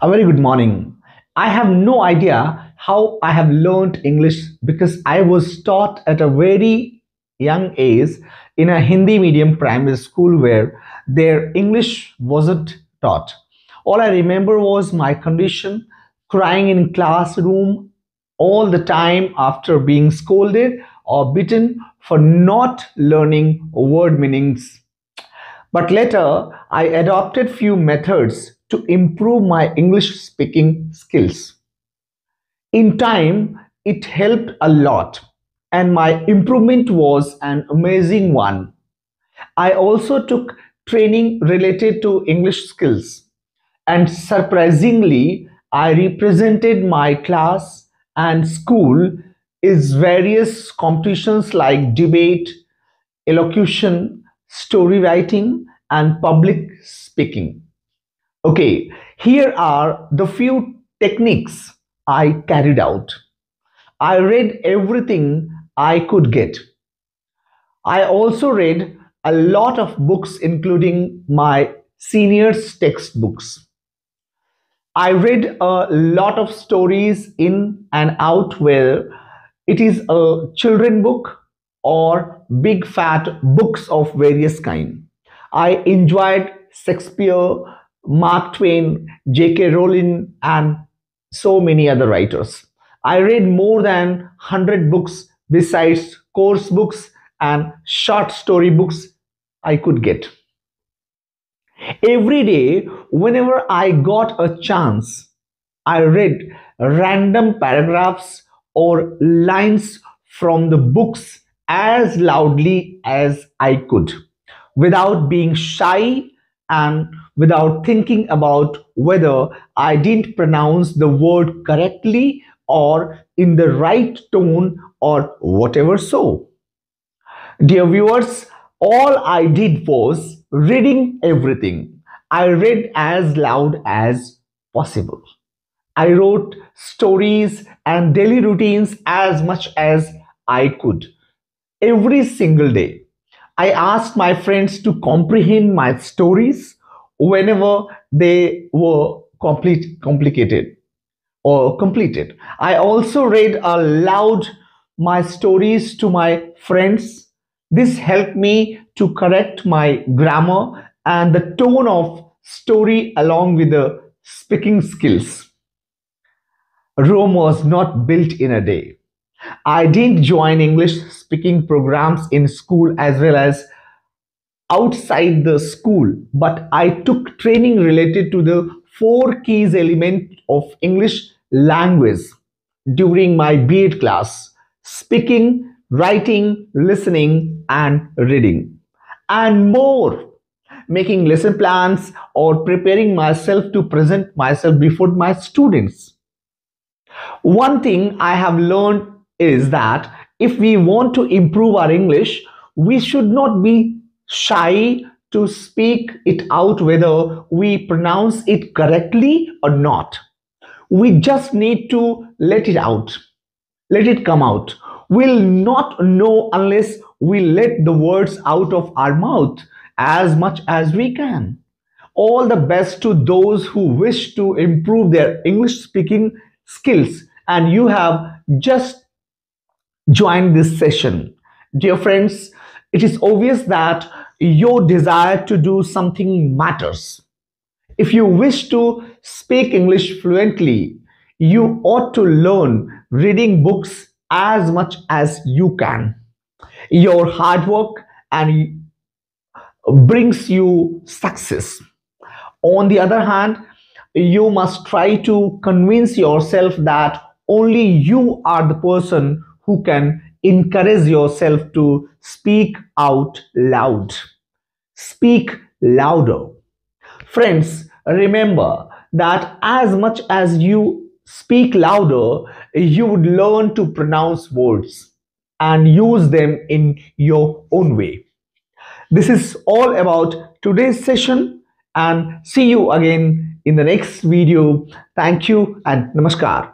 A very good morning. I have no idea how I have learned English because I was taught at a very young age in a Hindi medium primary school where their English wasn't taught. All I remember was my condition, crying in classroom all the time after being scolded or beaten for not learning word meanings. But later, I adopted few methods to improve my English speaking skills. In time, it helped a lot, and my improvement was an amazing one. I also took training related to English skills, and surprisingly, I represented my class and school is various competitions like debate, elocution, story writing, and public speaking. Okay, here are the few techniques I carried out. I read everything I could get. I also read a lot of books, including my seniors' textbooks. I read a lot of stories in and out, where it is a children book or big fat books of various kind. I enjoyed Shakespeare, Mark Twain, J.K. Rowling, and so many other writers. I read more than 100 books besides course books and short story books I could get. Every day, whenever I got a chance, I read random paragraphs or lines from the books as loudly as I could, without being shy and without thinking about whether I didn't pronounce the word correctly or in the right tone or whatever so. Dear viewers, all I did was reading everything. I read as loud as possible. I wrote stories and daily routines as much as I could every single day. I asked my friends to comprehend my stories whenever they were complicated or completed. I also read aloud my stories to my friends. This helped me to correct my grammar and the tone of story along with the speaking skills. Rome was not built in a day. I didn't join English speaking programs in school as well as outside the school, but I took training related to the four keys element of English language during my B.Ed class: speaking, writing, listening, and reading, and more, making lesson plans or preparing myself to present myself before my students. One thing I have learned is that if we want to improve our English, we should not be shy to speak it out whether we pronounce it correctly or not. We just need to let it out, let it come out. We'll not know unless we let the words out of our mouth as much as we can. All the best to those who wish to improve their English speaking skills, and you have just joined this session. Dear friends, it is obvious that your desire to do something matters. If you wish to speak English fluently, you ought to learn reading books as much as you can. Your hard work and brings you success. On the other hand, you must try to convince yourself that only you are the person who can encourage yourself to speak out loud. Speak louder. Friends, remember that as much as you speak louder, you would learn to pronounce words and use them in your own way. This is all about today's session, and see you again in the next video. Thank you and namaskar.